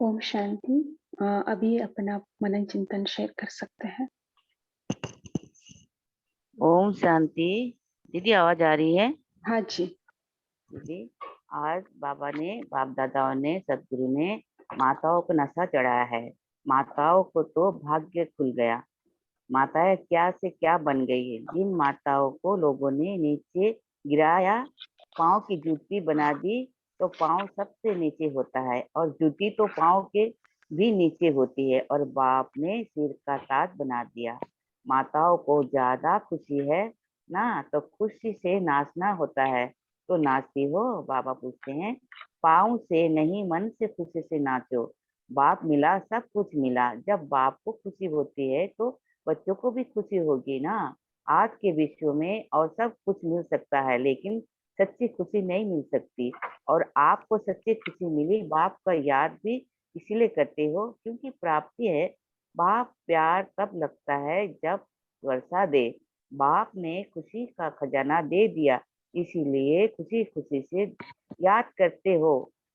ओम शांति। अभी अपना मनन चिंतन शेयर कर सकते हैं। ओम शांति। दीदी आवाज आ रही है? हाँ जी। दीदी, आज बाबा ने, बाप दादाओं ने, सदगुरु ने माताओं को नशा चढ़ाया है। माताओं को तो भाग्य खुल गया। माताएं क्या से क्या बन गई है। जिन माताओं को लोगों ने नीचे गिराया, पाँव की जूती बना दी, तो पाँव सबसे नीचे होता है और जूती तो पाँव के भी नीचे होती है, और बाप ने सिर का ताज बना दिया। माताओं को ज्यादा खुशी है ना, तो खुशी से नाचना होता है। तो नाचती हो? बाबा पूछते हैं। पाँव से नहीं, मन से खुशी से नाचो। बाप मिला, सब कुछ मिला। जब बाप को खुशी होती है तो बच्चों को भी खुशी होगी ना। आज के विश्व में और सब कुछ मिल सकता है, लेकिन सच्ची खुशी नहीं मिल सकती। और आपको सच्ची खुशी मिली, बाप का याद भी इसीलिए करते हो क्योंकि प्राप्ति है। बाप प्यार तब लगता है जब वर्षा दे। बाप ने खुशी का खजाना दे दिया, इसीलिए खुशी खुशी से याद करते हो।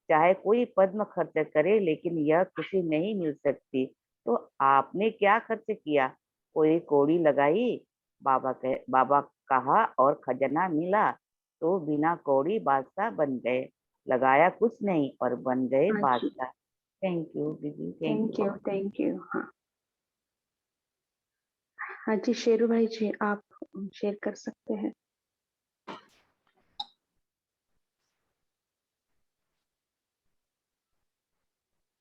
चाहे कोई पद्म खर्च करे, लेकिन यह खुशी नहीं मिल सकती। तो आपने क्या खर्च किया? कोई कौड़ी लगाई? बाबा कहा और खजाना मिला, तो बिना कौड़ी बादशाह बन गए। लगाया कुछ नहीं और बन गए हाँ जी। बादशाह। थैंक यू दीदी, thank you, thank thank you. हाँ हाँ जी, शेरू भाई जी, आप शेयर कर सकते हैं।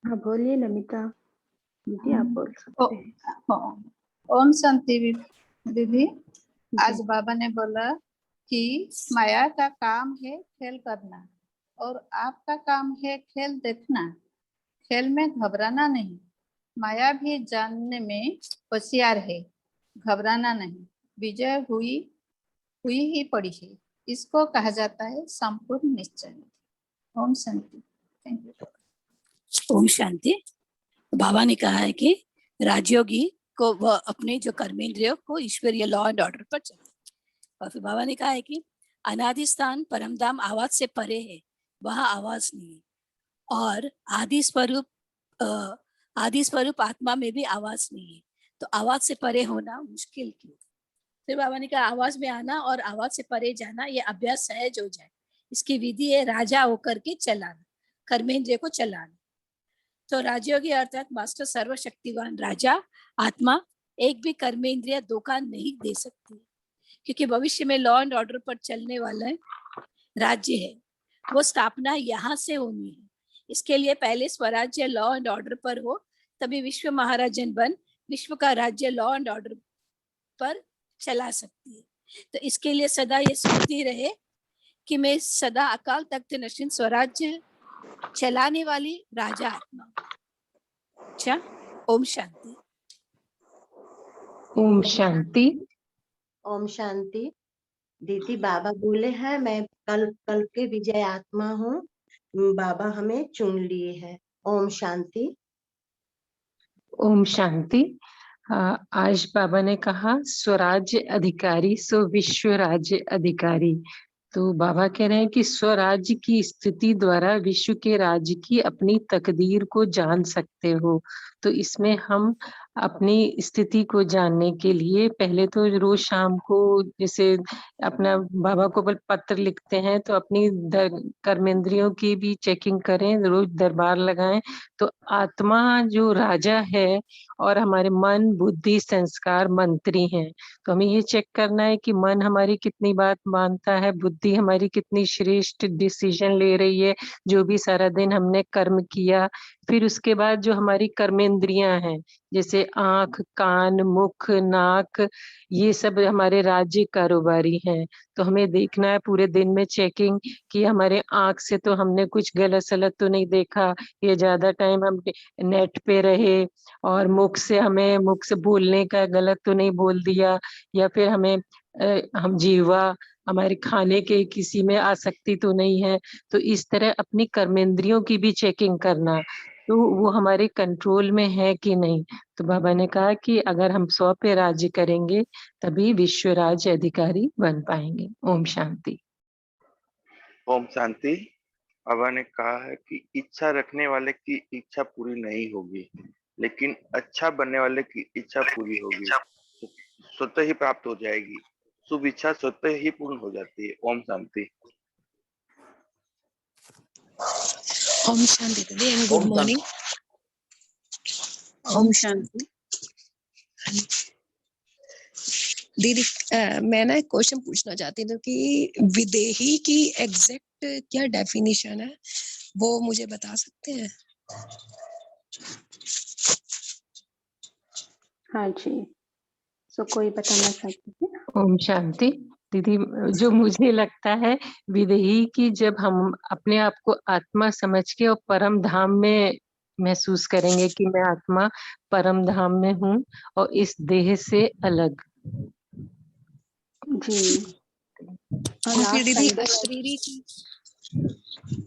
हाँ बोलिए नमिता दीदी, आप बोल सकते हैं। ओम शांति दीदी। आज बाबा ने बोला कि माया का काम है खेल करना और आपका काम है खेल देखना। खेल में घबराना नहीं। माया भी जानने में होशियार है, घबराना नहीं। विजय हुई ही पड़ी है। इसको कहा जाता है संपूर्ण निश्चय। ओम शांति। Thank you. ओम शांति। बाबा ने कहा है कि राजयोगी को वह अपने जो कर्मेंद्रियों को ईश्वरीय लॉ एंड ऑर्डर पर चले। और फिर बाबा ने कहा है कि अनादि स्थान परमधाम आवाज से परे है, वहां आवाज नहीं है। और आदि स्वरूप आत्मा में भी आवाज नहीं है, तो आवाज से परे होना मुश्किल क्यों? फिर बाबा ने कहा आवाज में आना और आवाज से परे जाना, ये अभ्यास सहज हो जाए। इसकी विधि है राजा होकर के चलाना, कर्मेंद्रिय को चलाना। तो राजयोगी अर्थात मास्टर सर्वशक्तिवान राजा आत्मा एक भी कर्मेंद्रिय धोखा नहीं दे सकती, क्योंकि भविष्य में लॉ एंड ऑर्डर पर चलने वाला राज्य है, वो स्थापना यहाँ से होनी है। इसके लिए पहले स्वराज्य लॉ एंड ऑर्डर पर हो, तभी विश्व महाराजन बन विश्व का राज्य लॉ एंड ऑर्डर पर चला सकती है। तो इसके लिए सदा ये स्मृति रहे कि मैं सदा अकाल तख्त नशीन स्वराज्य चलाने वाली राजा आत्मा। अच्छा, ओम शांति। ओम शांति। ओम शांति। दीदी, बाबा बोले हैं मैं कल के विजय आत्मा हूँ। बाबा हमें चुन लिए हैं। ओम शांति। ओम शांति। आज बाबा ने कहा स्वराज्य अधिकारी सो विश्व राज्य अधिकारी। तो बाबा कह रहे हैं कि स्वराज्य की स्थिति द्वारा विश्व के राज्य की अपनी तकदीर को जान सकते हो। तो इसमें हम अपनी स्थिति को जानने के लिए पहले तो रोज शाम को जैसे अपना बाबा को पत्र लिखते हैं, तो अपनी कर्मेंद्रियों की भी चेकिंग करें, रोज दरबार लगाएं। तो आत्मा जो राजा है और हमारे मन बुद्धि संस्कार मंत्री हैं। तो हमें ये चेक करना है कि मन हमारी कितनी बात मानता है, बुद्धि हमारी कितनी श्रेष्ठ डिसीजन ले रही है, जो भी सारा दिन हमने कर्म किया। फिर उसके बाद जो हमारी कर्मेंद्रियां हैं, जैसे आंख कान मुख नाक, ये सब हमारे राज्य कारोबारी हैं। तो हमें देखना है पूरे दिन में चेकिंग कि हमारे आंख से तो हमने कुछ गलत सलत तो नहीं देखा, ये ज्यादा टाइम हम नेट पे रहे, और मुख से बोलने का गलत तो नहीं बोल दिया, या फिर हम जीवा हमारे खाने के किसी में आसक्ति तो नहीं है। तो इस तरह अपनी कर्मेंद्रियों की भी चेकिंग करना, तो वो हमारे कंट्रोल में है कि नहीं। तो बाबा ने कहा कि अगर हम 100 पे राज्य करेंगे तभी विश्व राज्य अधिकारी बन पाएंगे। ओम शांति। ओम शांति। बाबा ने कहा है कि इच्छा रखने वाले की इच्छा पूरी नहीं होगी, लेकिन अच्छा बनने वाले की इच्छा पूरी होगी, स्वतः ही प्राप्त हो जाएगी। शुभ इच्छा स्वतः ही पूर्ण हो जाती है। ओम शांति। ओम शांति दीदी and good Om morning. Om Shanti दीदी, मैं ना एक क्वेश्चन पूछना चाहती हूँ कि विदेही की एग्जैक्ट क्या डेफिनेशन है, वो मुझे बता सकते हैं? हाँ जी, सो कोई बताना चाहते हैं? ओम शांति। दीदी, जो मुझे लगता है विदेही की, जब हम अपने आप को आत्मा समझ के और परम धाम में महसूस करेंगे कि मैं आत्मा परम धाम में हूँ और इस देह से अलग। जी। और फिर दीदी अशरीरी की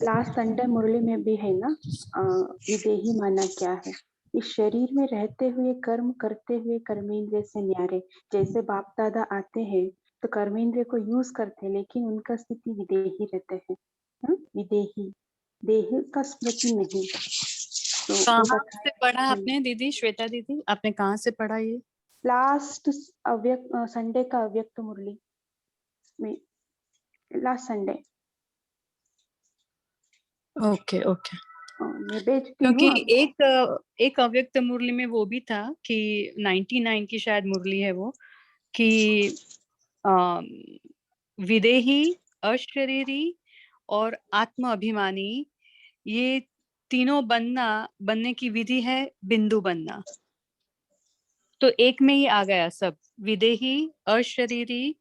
लास्ट संडे मुरली में भी है ना, विदेही माना क्या है? इस शरीर में रहते हुए कर्म करते हुए कर्मेंद्रिय से न्यारे। जैसे बाप दादा आते हैं तो कर्मेंद्रिय को यूज करते हैं, लेकिन उनका स्थिति विदेही रहते हैं। विदेही, देह का स्मृति नहीं। तो वो कहाँ बताया से पढ़ा आपने दीदी, श्वेता दीदी, आपने कहाँ से पढ़ा ये? लास्ट संडे का अव्यक्त मुरली में, लास्ट संडे। Okay okay. मैं भेजती क्योंकि हूँ आपको। एक अव्यक्त मुरली में वो भी था कि 99 की शायद मुरली है वो, कि विदेही, अशरीरी और आत्म अभिमानी, ये तीनों बनने की विधि है बिंदु बनना। तो एक में ही आ गया सब, विदेही, अशरीरी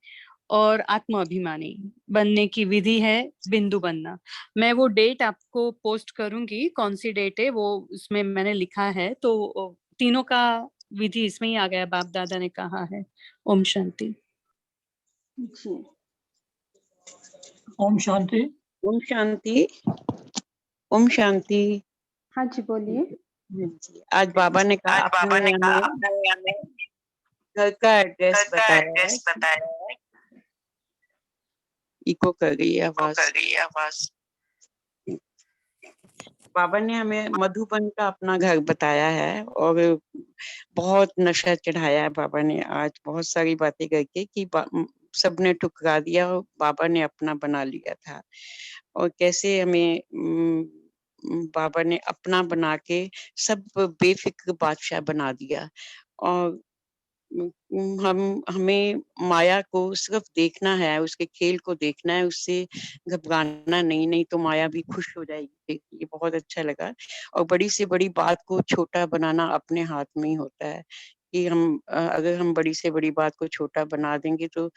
और आत्म अभिमानी बनने की विधि है बिंदु बनना। मैं वो डेट आपको पोस्ट करूंगी, कौन सी डेट है वो उसमें मैंने लिखा है। तो तीनों का विधि इसमें ही आ गया, बाप दादा ने कहा है। ओम शांति। जी। ओम शांति। ओम शांति। ओम शांति। हाँ जी, बोलिए। आज बाबा ने कहा आपने हमें घर का एड्रेस बताया है। इको कर गई है आवाज। बाबा ने हमें मधुबन का अपना घर बताया है और बहुत नशा चढ़ाया है बाबा ने आज, बहुत सारी बातें करके कि सबने ठुकरा दिया और बाबा ने अपना बना लिया था। और कैसे हमें बाबा ने अपना बना के सब बेफिक्र बादशाह बना दिया। और हमें माया को सिर्फ देखना है, उसके खेल को देखना है, उससे घबराना नहीं तो माया भी खुश हो जाएगी। ये बहुत अच्छा लगा। और बड़ी से बड़ी बात को छोटा बनाना अपने हाथ में ही होता है कि हम अगर हम बड़ी से बड़ी बात को छोटा बना देंगे तो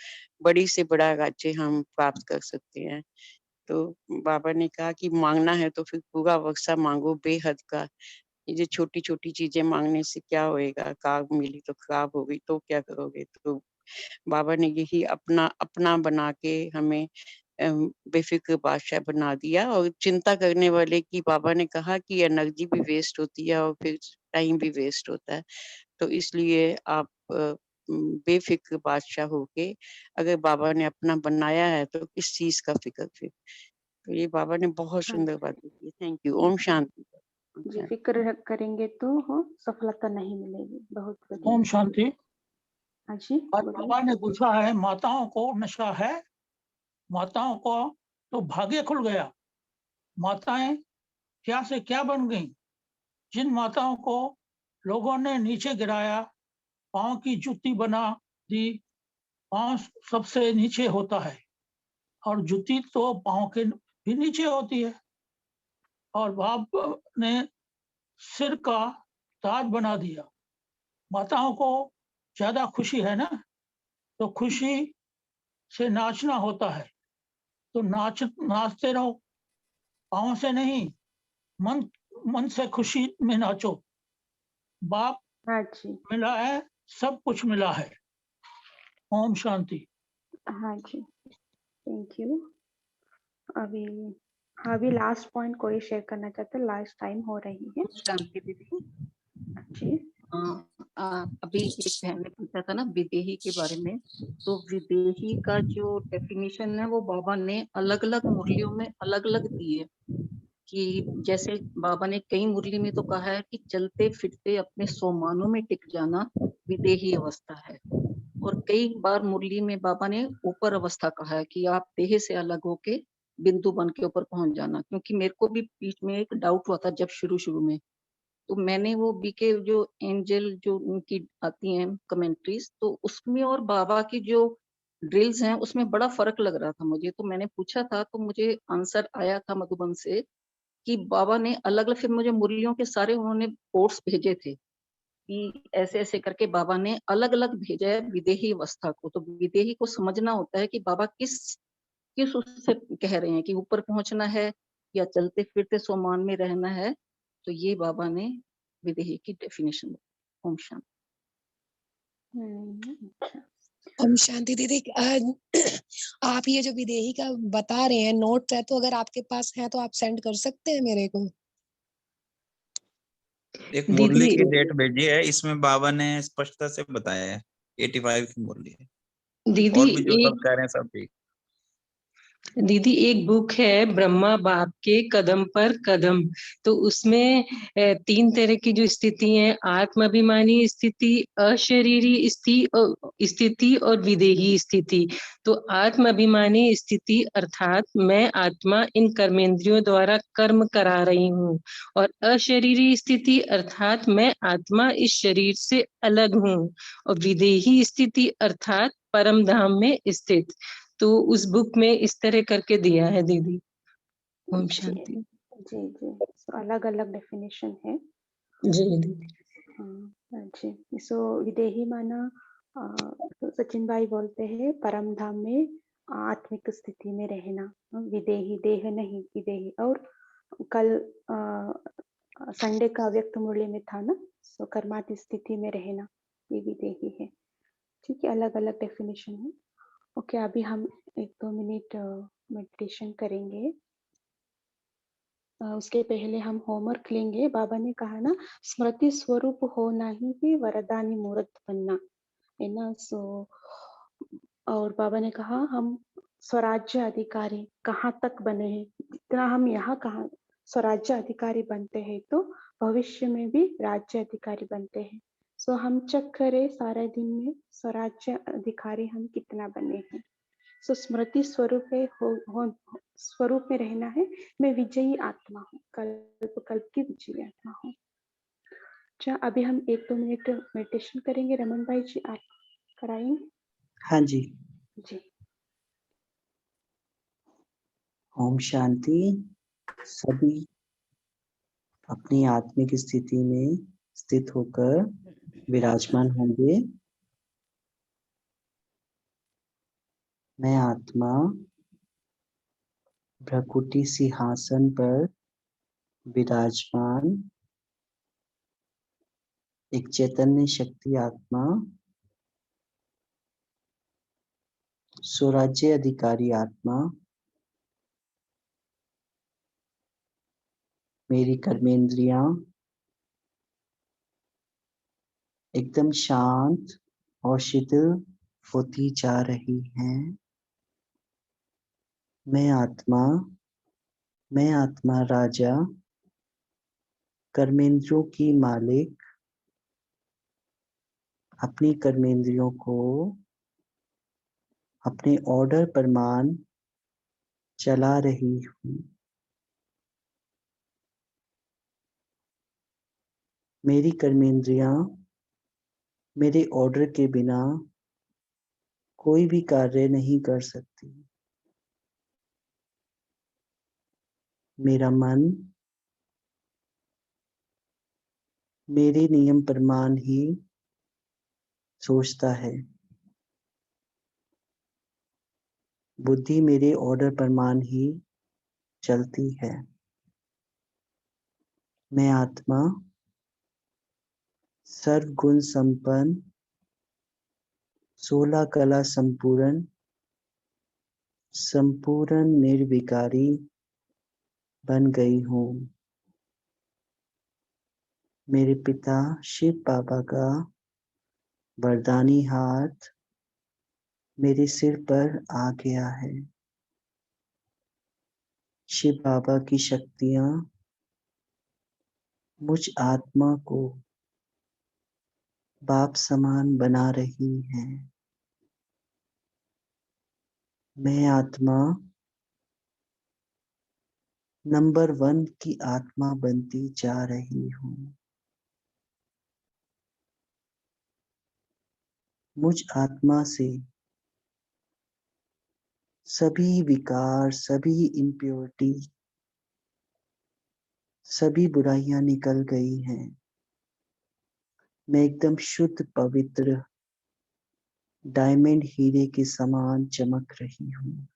बड़ी से बड़ा राज्य हम प्राप्त कर सकते हैं। तो बाबा ने कहा कि मांगना है तो फिर पूरा बक्सा मांगो बेहद का। ये जो छोटी छोटी चीजें मांगने से क्या होएगा, कार मिली तो खराब हो गई तो क्या करोगे। तो बाबा ने यही अपना अपना बना के हमें बेफिक्र बादशाह बना दिया। और चिंता करने वाले की बाबा ने कहा कि एनर्जी भी वेस्ट होती है और फिर टाइम भी वेस्ट होता है। तो इसलिए आप बेफिक्र बादशाह होके, अगर बाबा ने अपना बनाया है तो किस चीज का फिक्र फिर। तो ये बाबा ने बहुत सुंदर बातें की। Thank you. ओम शांति। जी, फिक्र करेंगे तो सफलता नहीं मिलेगी। बहुत बढ़िया। ओम शांति। हाँ जी, आज बाबा ने पूछा है माताओं को नशा है, माताओं को तो भाग्य खुल गया। माताएं क्या से क्या बन गईं? जिन माताओं को लोगों ने नीचे गिराया, पांव की जूती बना दी। पांव सबसे नीचे होता है और जूती तो पांव के भी नीचे होती है। और बाप ने सिर का ताज बना दिया। माताओं को ज्यादा खुशी है ना, तो खुशी से नाचना होता है, तो नाचते रहो, पाँव से नहीं, मन से खुशी में नाचो। बाप हाँ जी, मिला है, सब कुछ मिला है। ओम शांति। हाँ जी, थैंक यू। अभी लास्ट पॉइंट कोई शेयर करना चाहते हैं? लास्ट टाइम हो रही है। शांति दीदी जी। अभी एक बहन ने पूछा था ना विदेही के बारे में, तो विदेही का जो डेफिनेशन है वो बाबा ने अलग अलग मुरलियों में अलग अलग दी है। कि जैसे बाबा ने कई मुरली में तो कहा है कि चलते फिरते अपने सोमानों में टिक जाना विदेही अवस्था है, और कई बार मुरली में बाबा ने ऊपर अवस्था कहा है कि आप देह से अलग होके बिंदु बन के ऊपर पहुंच जाना। क्योंकि मेरे को भी बीच में एक डाउट हुआ था जब शुरू में, तो मैंने वो बीके जो एंजल जो उनकी आती हैं कमेंट्रीज, तो उसमें और बाबा की जो ड्रिल्स हैं उसमें बड़ा फर्क लग रहा था मुझे। तो मैंने पूछा था, तो मुझे आंसर आया था मधुबन से कि बाबा ने अलग अलग, फिर मुझे मुरलियों के सारे उन्होंने कोर्स भेजे थे कि ऐसे ऐसे करके बाबा ने अलग अलग भेजा है विदेही अवस्था को। तो विदेही को समझना होता है कि बाबा किस किस उससे कह रहे हैं कि ऊपर पहुंचना है या चलते फिरते सोमान में रहना है। तो ये बाबा ने विदेही की डेफिनेशन। ओम शांति। ओम शांति दीदी। आप ये जो विदेही का बता रहे हैं नोट है, तो अगर आपके पास है तो आप सेंड कर सकते हैं मेरे को। एक मुरली की डेट भेजी है, इसमें बाबा ने स्पष्टता से बताया है 85 की मुरली है। दीदी और भी जो सब एक कह रहे हैं सब ठीक। दीदी एक बुक है ब्रह्मा बाप के कदम पर कदम, तो उसमें 3 तरह की जो स्थिति है, आत्माभिमानी स्थिति, अशरीरी स्थिति और विदेही स्थिति। तो आत्माभिमानी स्थिति अर्थात मैं आत्मा इन कर्मेंद्रियों द्वारा कर्म करा रही हूँ, और अशरीरी स्थिति अर्थात मैं आत्मा इस शरीर से अलग हूँ, और विदेही स्थिति अर्थात परम धाम में स्थित। तो उस बुक में इस तरह करके दिया है दीदी। ओम शांति। जी जी, अलग अलग डेफिनेशन है। जी दीदी। जी, सो विदेही माना तो सचिन भाई बोलते हैं परम धाम में आत्मिक स्थिति में रहना, विदेही देह नहीं विदेही। और कल संडे का व्यक्त मुरली में था ना, सो कर्माती स्थिति में रहना, ये विदेही है। ठीक है, अलग अलग डेफिनेशन है। ओके, अभी हम 1-2 मिनट मेडिटेशन करेंगे। उसके पहले हम होमवर्क लेंगे। बाबा ने कहा ना, स्मृति स्वरूप होना ही वरदानी मूर्त बनना है ना। सो और बाबा ने कहा हम स्वराज्य अधिकारी कहाँ तक बने हैं, जितना हम यहाँ कहाँ स्वराज्य अधिकारी बनते हैं तो भविष्य में भी राज्य अधिकारी बनते हैं। सो हम चेक करें सारे दिन में स्वराज्य अधिकारी हम कितना बने हैं। सो स्मृति स्वरूप स्वरूप में रहना है। मैं विजयी आत्मा हूँ, कल्प कल्प की विजयी आत्मा हूँ। अच्छा, अभी हम 1-2 मिनट मेडिटेशन करेंगे। रमन भाई जी आप कराएंगे? हाँ जी। जी। ओम शांति। सभी अपनी आत्मिक स्थिति में स्थित होकर विराजमान होंगे। मैं आत्मा भ्रकुटी सिंहासन पर विराजमान एक चैतन्य शक्ति आत्मा, स्वराज्य अधिकारी आत्मा, मेरी कर्मेंद्रियां एकदम शांत और शिथिल होती जा रही हैं। मैं आत्मा राजा, कर्मेंद्रियों की मालिक, अपनी कर्मेंद्रियों को अपने ऑर्डर पर मान चला रही हूँ। मेरी कर्मेंद्रियां मेरे ऑर्डर के बिना कोई भी कार्य नहीं कर सकती। मेरा मन मेरे नियम पर मान ही सोचता है। बुद्धि मेरे ऑर्डर पर मान ही चलती है। मैं आत्मा सर्वगुण संपन्न, 16 कला संपूर्ण निर्विकारी बन गई हूँ। मेरे पिता शिव बाबा का वरदानी हाथ मेरे सिर पर आ गया है। शिव बाबा की शक्तियां मुझ आत्मा को बाप समान बना रही हैं। मैं आत्मा नंबर 1 की आत्मा बनती जा रही हूँ। मुझ आत्मा से सभी विकार, सभी इम्प्योरिटी, सभी बुराइयां निकल गई हैं। मैं एकदम शुद्ध पवित्र डायमंड हीरे के समान चमक रही हूँ।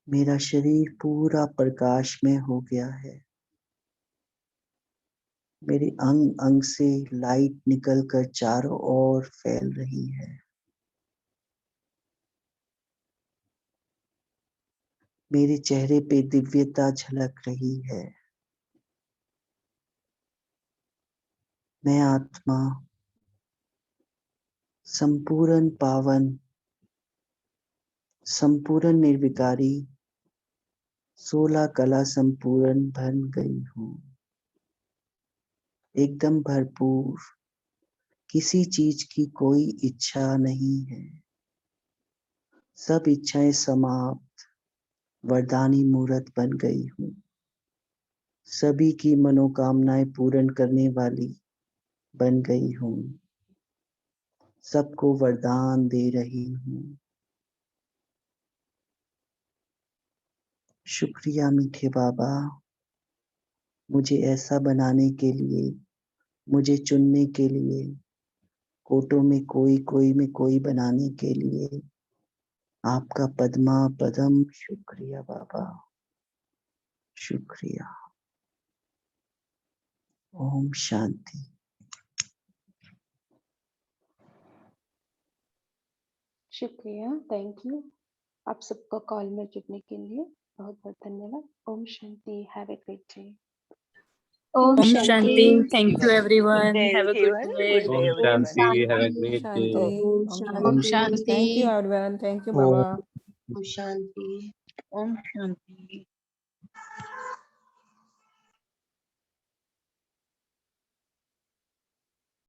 मेरा शरीर पूरा प्रकाशमय हो गया है। मेरे अंग अंग से लाइट निकलकर चारों ओर फैल रही है। मेरे चेहरे पे दिव्यता झलक रही है। मैं आत्मा संपूर्ण पावन, संपूर्ण निर्विकारी, 16 कला संपूर्ण बन गई हूँ। एकदम भरपूर, किसी चीज की कोई इच्छा नहीं है। सब इच्छाएं समाप्त, वरदानी मूर्त बन गई हूँ। सभी की मनोकामनाएं पूर्ण करने वाली बन गई हूँ। सबको वरदान दे रही हूँ। शुक्रिया मीठे बाबा, मुझे ऐसा बनाने के लिए, मुझे चुनने के लिए, कोटों में कोई, कोई में कोई बनाने के लिए आपका पद्मा पदम शुक्रिया बाबा, शुक्रिया। ओम शांति। शुक्रिया, थैंक यू। आप सबको कॉल में जुड़ने के लिए बहुत बहुत धन्यवाद। ओम शांति, have a great day. Om Om Shanti. Shanti. Thank you, everyone. Day, Have a good everyone. day. Good day, Om everyone. Shanti. Have a great Shanti. day. Om Om Om Shanti. Shanti. Shanti. Thank you, everyone. Thank you, Om Baba. Om Shanti. Om Shanti.